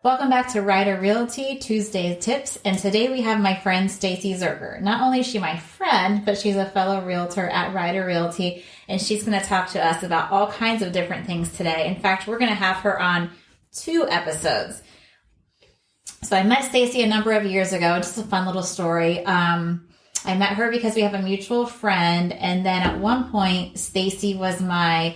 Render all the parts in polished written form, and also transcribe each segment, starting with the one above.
Welcome back to Ryder Realty Tuesday Tips, and today we have my friend Stacie Zuercher. Not only is she my friend, but she's a fellow realtor at Ryder Realty, and she's going to talk to us about all kinds of different things today. In fact, we're going to have her on 2 episodes. So I met Stacie a number of years ago. Just a fun little story. I met her because we have a mutual friend, and then at one point, Stacie was my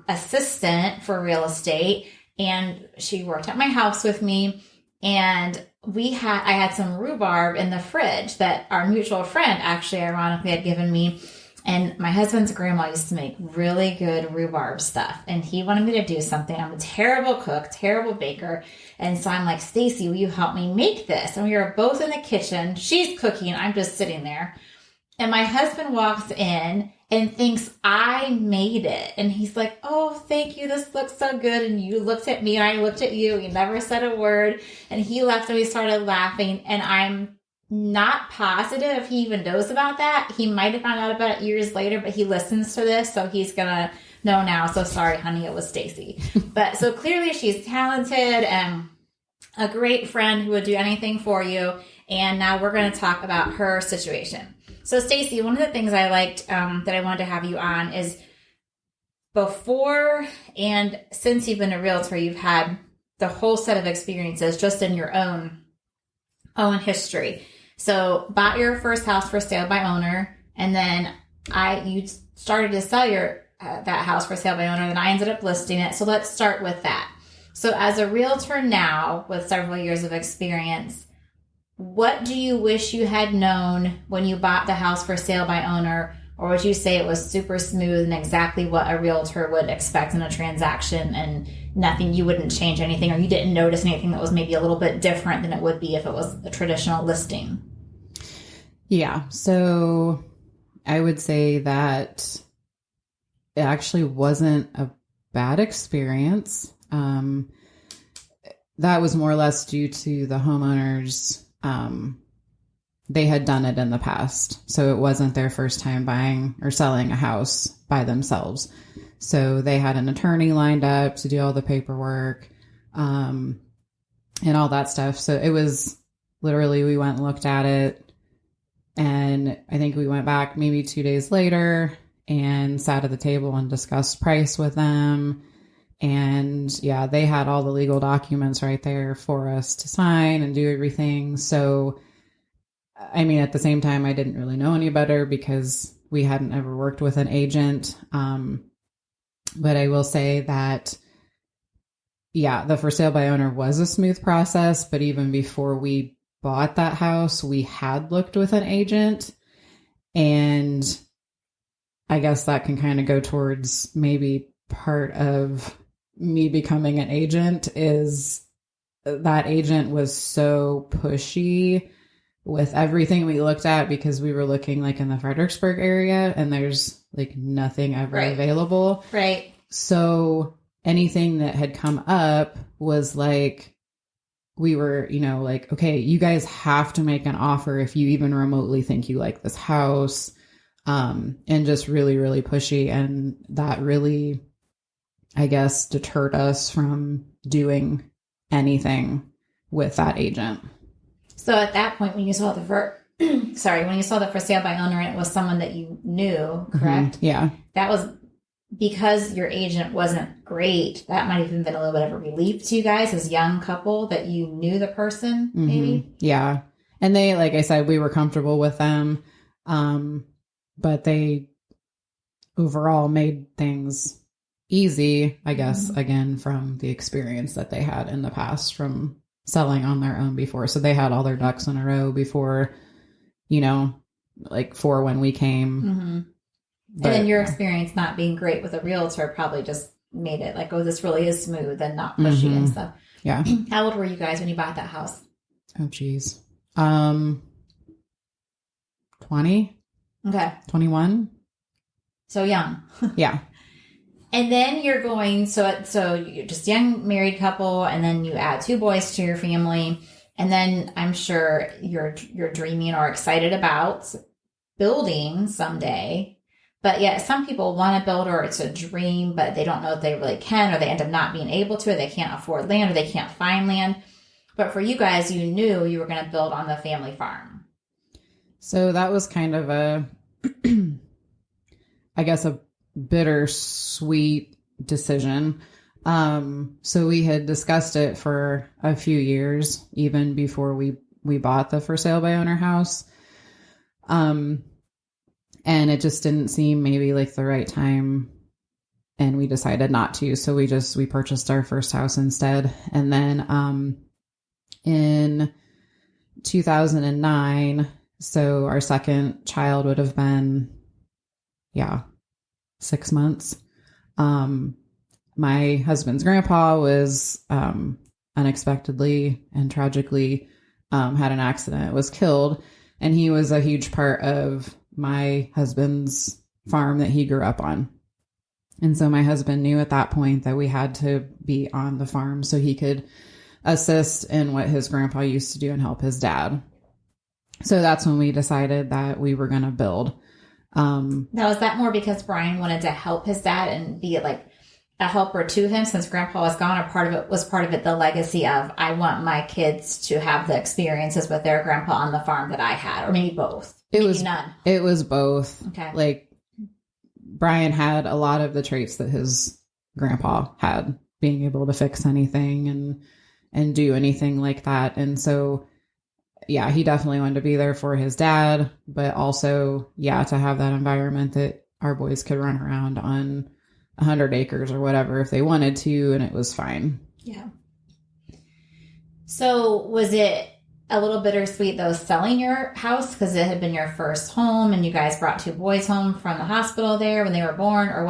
assistant for real estate. And she worked at my house with me, and I had some rhubarb in the fridge that our mutual friend actually ironically had given me. And my husband's grandma used to make really good rhubarb stuff, and he wanted me to do something. I'm a terrible cook, terrible baker. And so I'm like, Stacie, will you help me make this? And we were both in the kitchen. She's cooking. I'm just sitting there. And my husband walks in and thinks I made it. And he's like, oh, thank you. This looks so good. And you looked at me and I looked at you. You never said a word. And he left and we started laughing. And I'm not positive if he even knows about that. He might have found out about it years later, but he listens to this. So he's going to know now. So sorry, honey, it was Stacie. But so clearly she's talented and a great friend who would do anything for you. And now we're going to talk about her situation. So Stacie, one of the things I liked that I wanted to have you on is before and since you've been a realtor, you've had the whole set of experiences just in your own history. So bought your first house for sale by owner, and then you started to sell that house for sale by owner, and then I ended up listing it. So let's start with that. So as a realtor now with several years of experience, what do you wish you had known when you bought the house for sale by owner? Or would you say it was super smooth and exactly what a realtor would expect in a transaction and nothing, you wouldn't change anything, or you didn't notice anything that was maybe a little bit different than it would be if it was a traditional listing? Yeah. So I would say that it actually wasn't a bad experience. That was more or less due to the homeowners. They had done it in the past. So it wasn't their first time buying or selling a house by themselves. So they had an attorney lined up to do all the paperwork, and all that stuff. So it was literally, we went and looked at it, and I think we went back maybe 2 days later and sat at the table and discussed price with them. And yeah, they had all the legal documents right there for us to sign and do everything. So, I mean, at the same time, I didn't really know any better because we hadn't ever worked with an agent. But I will say that, yeah, the for sale by owner was a smooth process. But even before we bought that house, we had looked with an agent. And I guess that can kind of go towards maybe part of me becoming an agent is that agent was so pushy with everything we looked at because we were looking like in the Fredericksburg area and there's like nothing ever available. Right. So anything that had come up was like, we were, like, okay, you guys have to make an offer if you even remotely think you like this house. And just really, really pushy. And that really, I guess, deterred us from doing anything with that agent. So at that point, when you saw the for sale by owner and it was someone that you knew, correct? Mm-hmm. Yeah. That was because your agent wasn't great. That might have even been a little bit of a relief to you guys as a young couple that you knew the person, maybe? Mm-hmm. Yeah. And they, like I said, we were comfortable with them. But they overall made things easy, I guess, again, from the experience that they had in the past from selling on their own before. So they had all their ducks in a row before, like for when we came. Mm-hmm. But, and then your experience not being great with a realtor probably just made it like, oh, this really is smooth and not pushy and stuff. Yeah. How old were you guys when you bought that house? Oh, geez. 20. Okay. 21. So young. Yeah. And then you're going, so you're just young married couple, and then you add 2 boys to your family. And then I'm sure you're dreaming or excited about building someday. But yeah, some people want to build, or it's a dream, but they don't know if they really can, or they end up not being able to, or they can't afford land, or they can't find land. But for you guys, you knew you were going to build on the family farm. So that was kind of a, I guess, a bittersweet decision. So we had discussed it for a few years, even before we bought the for sale by owner house. And it just didn't seem maybe like the right time, and we decided not to. So we purchased our first house instead. And then, in 2009, so our second child would have been, 6 months. My husband's grandpa was, unexpectedly and tragically, had an accident, was killed. And he was a huge part of my husband's farm that he grew up on. And so my husband knew at that point that we had to be on the farm so he could assist in what his grandpa used to do and help his dad. So that's when we decided that we were going to build. Now, is that more because Brian wanted to help his dad and be like a helper to him since grandpa was gone, or part of it the legacy of, I want my kids to have the experiences with their grandpa on the farm that I had, or maybe both? None. It was both. Okay. Like, Brian had a lot of the traits that his grandpa had, being able to fix anything and do anything like that. And so, yeah, he definitely wanted to be there for his dad, but also, to have that environment that our boys could run around on 100 acres or whatever if they wanted to, and it was fine. Yeah. So was it a little bittersweet, though, selling your house because it had been your first home and you guys brought two boys home from the hospital there when they were born? Or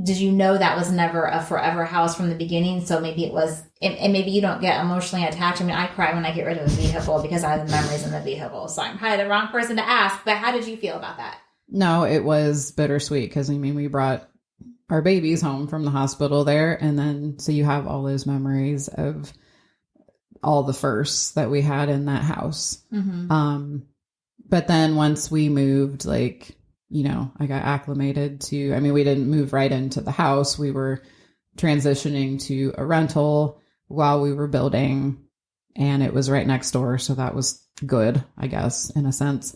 did you know that was never a forever house from the beginning? So maybe it was, and maybe you don't get emotionally attached. I mean, I cry when I get rid of a vehicle because I have the memories in the vehicle. So I'm probably the wrong person to ask, but how did you feel about that? No, it was bittersweet because, we brought our babies home from the hospital there. And then, so you have all those memories of all the firsts that we had in that house. Mm-hmm. But then once we moved, I got acclimated to, we didn't move right into the house. We were transitioning to a rental while we were building, and it was right next door. So that was good, I guess, in a sense.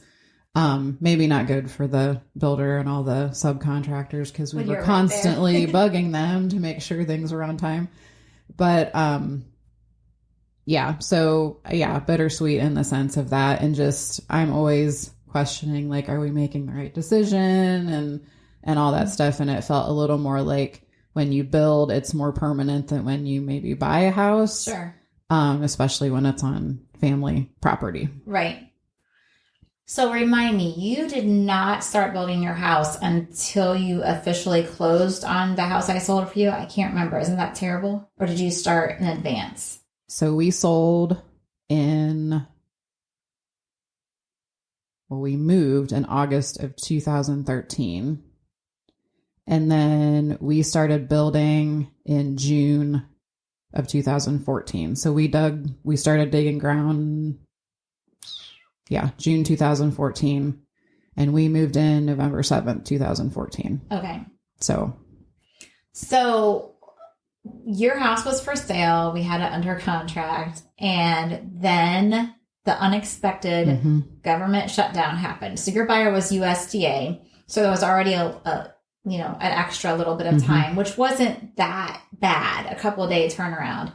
Maybe not good for the builder and all the subcontractors because we were constantly bugging them to make sure things were on time. But, bittersweet in the sense of that. And just, I'm always questioning, are we making the right decision and all that stuff. And it felt a little more like when you build, it's more permanent than when you maybe buy a house. Sure. Especially when it's on family property. Right. So remind me, you did not start building your house until you officially closed on the house I sold for you? I can't remember. Isn't that terrible? Or did you start in advance? So we sold we moved in August of 2013. And then we started building in June of 2014. So we started digging ground, June 2014. And we moved in November 7th, 2014. Okay. So your house was for sale. We had it under contract. And then the unexpected government shutdown happened. So your buyer was USDA. So there was already an extra little bit of time, which wasn't that bad, a couple of day turnaround.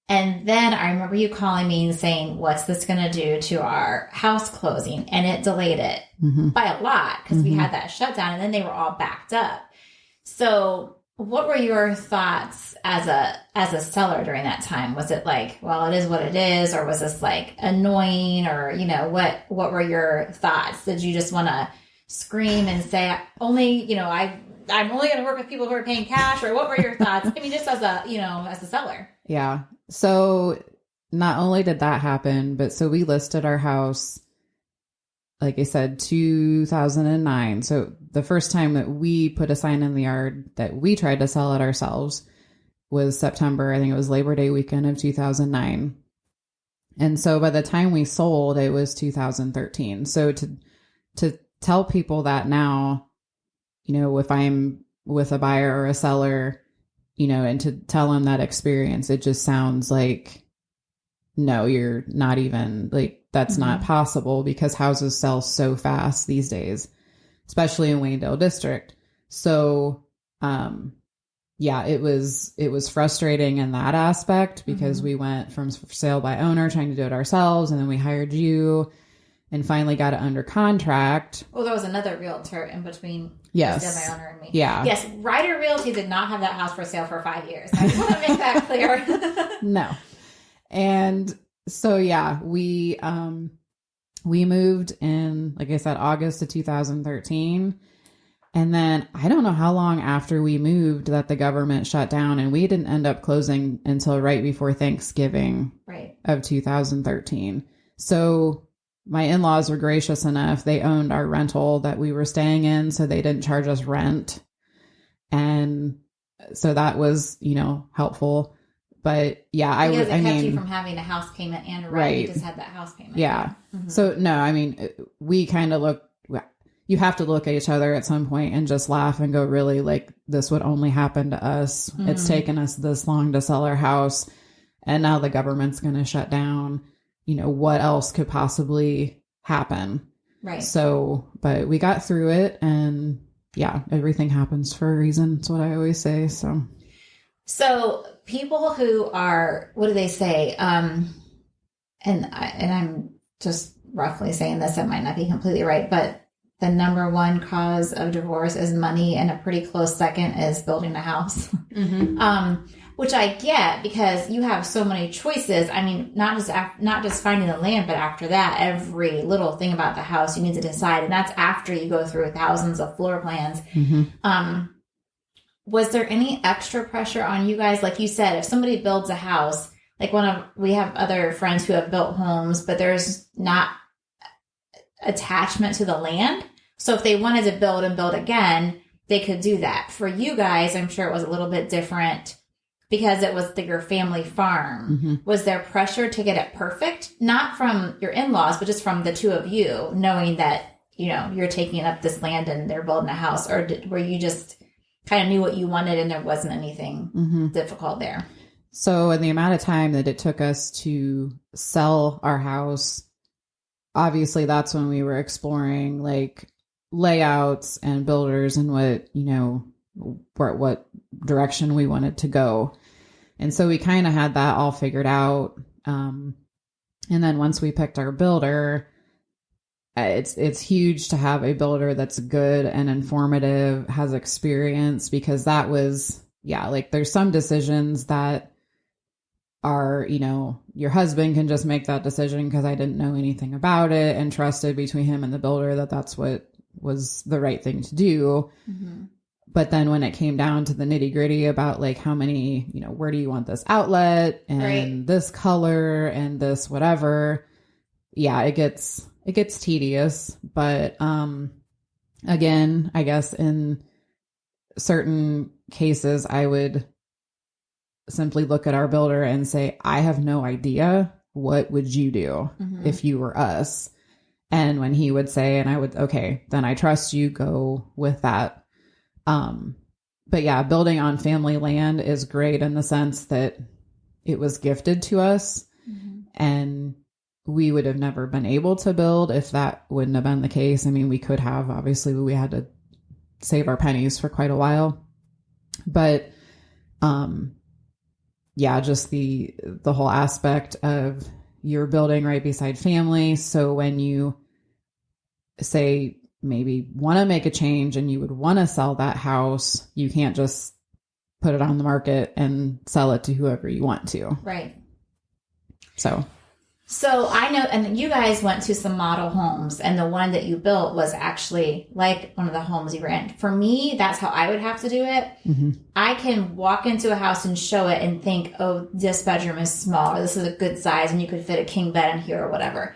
And then I remember you calling me and saying, what's this going to do to our house closing? And it delayed it by a lot because we had that shutdown and then they were all backed up. So what were your thoughts as a seller during that time? Was it like, well, it is what it is? Or was this annoying? Or, what were your thoughts? Did you just want to scream and say, I'm only going to work with people who are paying cash? Or what were your thoughts? Just as a seller. Yeah. So not only did that happen, but so we listed our house, like I said, 2009. So the first time that we put a sign in the yard that we tried to sell it ourselves was September. I think it was Labor Day weekend of 2009. And so by the time we sold, it was 2013. So to tell people that now, if I'm with a buyer or a seller, and to tell them that experience, it just sounds like, no, you're not even like, that's not possible because houses sell so fast these days, especially in Waynedale District. So, it was frustrating in that aspect because we went from sale by owner trying to do it ourselves. And then we hired you and finally got it under contract. Well, there was another realtor in between. Yes. My owner and me. Yeah. Yes. Ryder Realty did not have that house for sale for 5 years. I just want to make that clear. No. And so, we moved in, like I said, August of 2013. And then I don't know how long after we moved that the government shut down, and we didn't end up closing until right before Thanksgiving of 2013. So my in-laws were gracious enough. They owned our rental that we were staying in, so they didn't charge us rent. And so that was, helpful. But yeah, because it kept you from having a house payment and a rent. Right. You just had that house payment. Yeah. So no, I mean, we kind of look, you have to look at each other at some point and just laugh and go, really, like, this would only happen to us. It's taken us this long to sell our house, and now the government's going to shut down. What else could possibly happen? Right. So, but we got through it, and yeah, everything happens for a reason. That's what I always say. So people who are, what do they say? And I'm just roughly saying this, it might not be completely right, but the number one cause of divorce is money, and a pretty close second is building a house. Which I get because you have so many choices. I mean, not just finding the land, but after that, every little thing about the house you need to decide, and that's after you go through thousands of floor plans. Was there any extra pressure on you guys? Like you said, if somebody builds a house, like we have other friends who have built homes, but there's not attachment to the land. So if they wanted to build and build again, they could do that. For you guys, I'm sure it was a little bit different because it was your family farm. Was there pressure to get it perfect? Not from your in-laws, but just from the two of you, knowing that, you're taking up this land and they're building a house? Or were you just kind of knew what you wanted and there wasn't anything difficult there? So in the amount of time that it took us to sell our house, obviously that's when we were exploring like layouts and builders and what direction we wanted to go. And so we kind of had that all figured out. And then once we picked our builder, it's huge to have a builder that's good and informative, has experience, because that was, like there's some decisions that are, your husband can just make that decision because I didn't know anything about it, and trusted between him and the builder that that's what was the right thing to do. But then when it came down to the nitty gritty about like how many, where do you want this outlet and this color and this whatever, it gets tedious. But again, I guess in certain cases, I would simply look at our builder and say, I have no idea. What would you do if you were us? And when he would say, and I would, okay, then I trust you, go with that. But yeah, building on family land is great in the sense that it was gifted to us, and we would have never been able to build if that wouldn't have been the case. I mean, we could have, obviously, but we had to save our pennies for quite a while. But, just the whole aspect of you're building right beside family. So when you say maybe want to make a change and you would want to sell that house, you can't just put it on the market and sell it to whoever you want to. Right. So I know, and you guys went to some model homes, and the one that you built was actually like one of the homes you were in. For me, that's how I would have to do it. I can walk into a house and show it and think, oh, this bedroom is small, or this is a good size, and you could fit a king bed in here or whatever.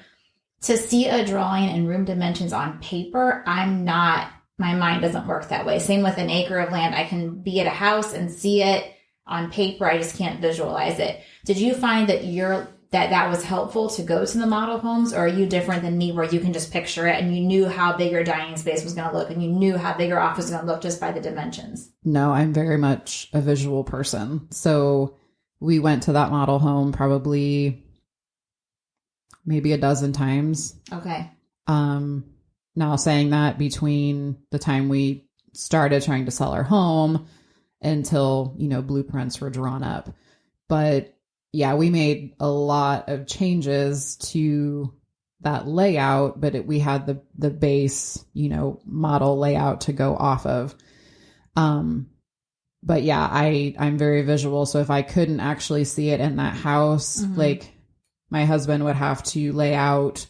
To see a drawing and room dimensions on paper, my mind doesn't work that way. Same with an acre of land. I can be at a house and see it on paper. I just can't visualize it. Did you find that your that was helpful to go to the model homes, or are you different than me where you can just picture it and you knew how big your dining space was going to look and you knew how big your office was going to look just by the dimensions? No, I'm very much a visual person. So we went to that model home probably maybe a dozen times. Okay. Now saying that, between the time we started trying to sell our home until, blueprints were drawn up. But yeah, we made a lot of changes to that layout, but we had the base, model layout to go off of. But yeah, I'm very visual. So if I couldn't actually see it in that house, like my husband would have to lay out,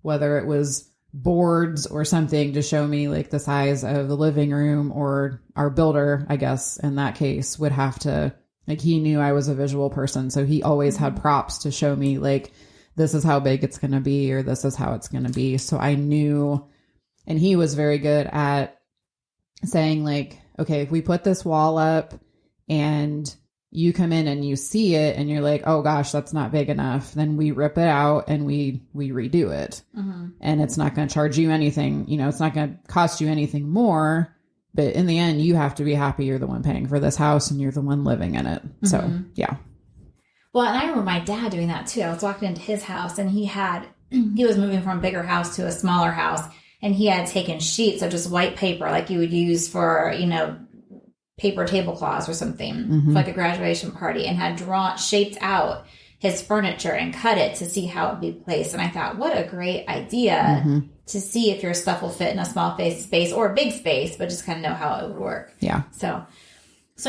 whether it was boards or something, to show me like the size of the living room, or our builder, I guess, in that case, would have to, like, he knew I was a visual person. So he always had props to show me, like, this is how big it's going to be, or this is how it's going to be. So I knew, and he was very good at saying, like, okay, if we put this wall up and you come in and you see it and you're like, oh gosh, that's not big enough, then we rip it out and we redo it. And it's not going to charge you anything. It's not going to cost you anything more. But in the end, you have to be happy you're the one paying for this house and you're the one living in it. So, yeah. Well, and I remember my dad doing that too. I was walking into his house and he was moving from a bigger house to a smaller house. And he had taken sheets of just white paper, like you would use for, paper tablecloths or something, for like a graduation party, and had shaped out his furniture and cut it to see how it would be placed. And I thought, what a great idea to see if your stuff will fit in a small space or a big space, but just kind of know how it would work. Yeah. So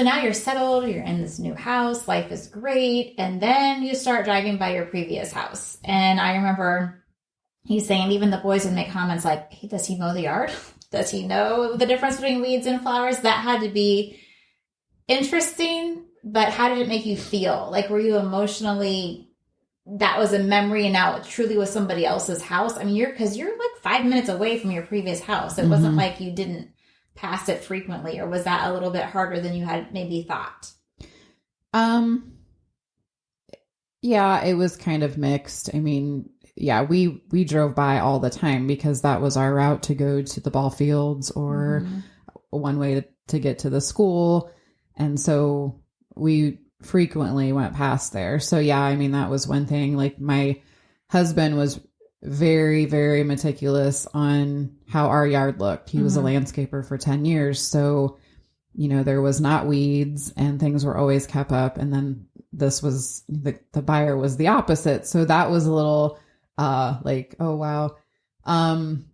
now you're settled, you're in this new house, life is great. And then you start driving by your previous house. And I remember he's saying, even the boys would make comments like, hey, does he mow the yard? Does he know the difference between weeds and flowers? That had to be interesting, but how did it make you feel? Like, were you emotionally, that was a memory and now it truly was somebody else's house? I mean, because you're like 5 minutes away from your previous house. It wasn't like you didn't pass it frequently, or was that a little bit harder than you had maybe thought? Yeah, it was kind of mixed. I mean, yeah, we drove by all the time because that was our route to go to the ball fields, or one way to get to the school. And so we frequently went past there. So yeah, I mean, that was one thing. Like, my husband was very, very meticulous on how our yard looked. He was a landscaper for 10 years. So, there was not weeds and things were always kept up. And then this was the buyer was the opposite. So that was a little like, oh, wow. And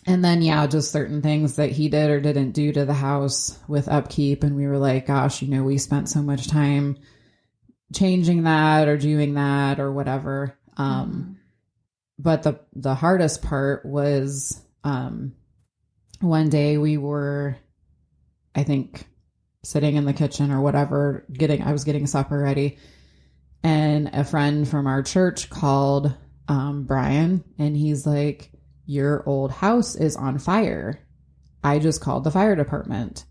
then, yeah, just certain things that he did or didn't do to the house with upkeep. And we were like, gosh, we spent so much time changing that or doing that or whatever. But the hardest part was, one day we were, I think, sitting in the kitchen or whatever, I was getting supper ready. And a friend from our church called, Brian, and he's like, your old house is on fire. I just called the fire department.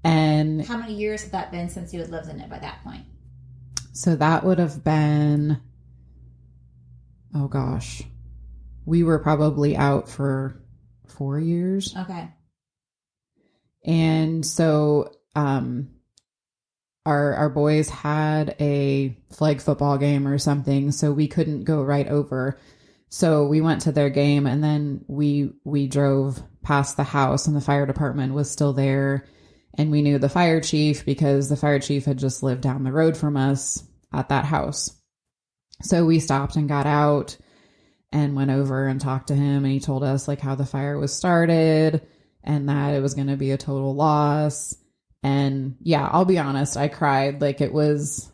And how many years had that been since you had lived in it by that point? So that would have been, oh gosh, we were probably out for 4 years. Okay. And so, our boys had a flag football game or something, so we couldn't go right over. So we went to their game, and then we drove past the house, and the fire department was still there. And we knew the fire chief because the fire chief had just lived down the road from us at that house. So we stopped and got out and went over and talked to him, and he told us like how the fire was started and that it was going to be a total loss. And yeah, I'll be honest, I cried. Like, it was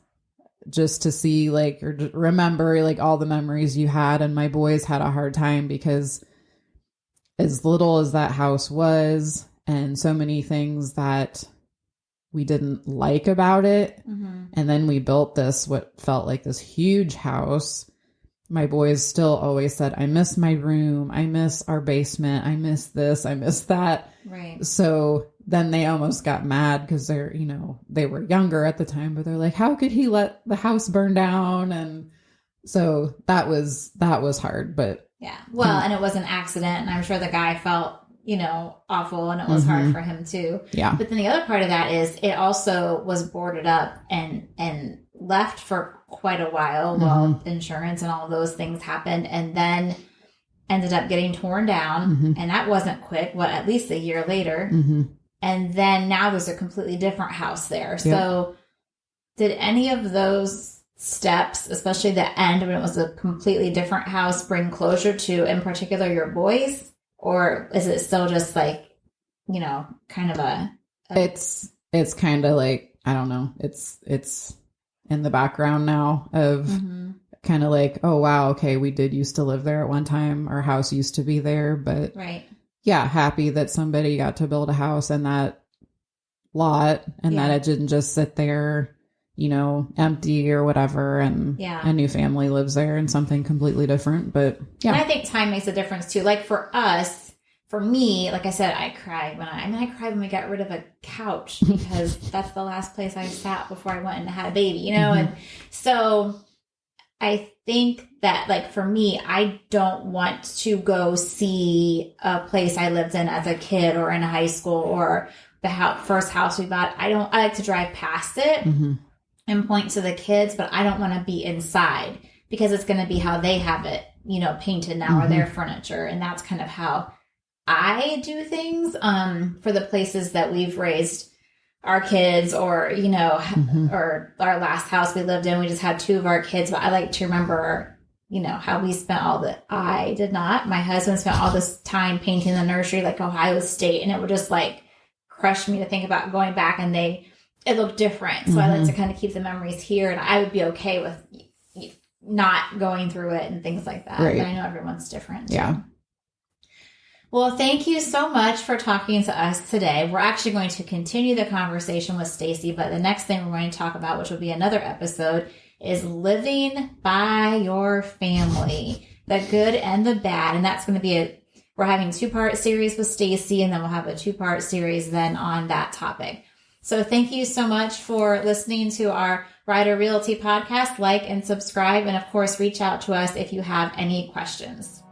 just to see, like, or remember like all the memories you had. And my boys had a hard time because as little as that house was, and so many things that we didn't like about it. And then we built what felt like this huge house. My boys still always said, I miss my room. I miss our basement. I miss this. I miss that. Right. So then they almost got mad because they were younger at the time, but they're like, how could he let the house burn down? And So that was hard, but yeah. Well, and it was an accident, and I'm sure the guy felt, awful, and it was hard for him too. Yeah. But then the other part of that is it also was boarded up and left for quite a while while insurance and all of those things happened, and then ended up getting torn down, and that wasn't quick. At least a year later, and then now there's a completely different house there. Yep. So, did any of those steps, especially the end when it was a completely different house, bring closure to, in particular, your boys? Or is it still just like, kind of It's kind of like, I don't know. It's in the background now of kind of like, oh, wow, okay, we did used to live there at one time. Our house used to be there. But right. Yeah, happy that somebody got to build a house in that lot and that it didn't just sit there, empty or whatever. And a new family lives there and something completely different. But yeah. And I think time makes a difference too. Like for us, for me, like I said, I cried I cried when we got rid of a couch because that's the last place I sat before I went and had a baby, And so I think that, like, for me, I don't want to go see a place I lived in as a kid or in high school or the first house we bought. I like to drive past it and point to the kids, but I don't want to be inside because it's going to be how they have it, painted now or their furniture. And that's kind of how I do things for the places that we've raised our kids or, or our last house we lived in. We just had 2 of our kids, but I like to remember, how we spent I did not. My husband spent all this time painting the nursery like Ohio State, and it would just like crush me to think about going back and it looked different. So I like to kind of keep the memories here, and I would be okay with not going through it and things like that. Right. But I know everyone's different. Too. Yeah. Well, thank you so much for talking to us today. We're actually going to continue the conversation with Stacie, but the next thing we're going to talk about, which will be another episode, is living by your family, the good and the bad. And that's going to be we're having a 2-part series with Stacie, and then we'll have a 2-part series then on that topic. So thank you so much for listening to our Ryder Realty podcast. Like and subscribe, and of course, reach out to us if you have any questions.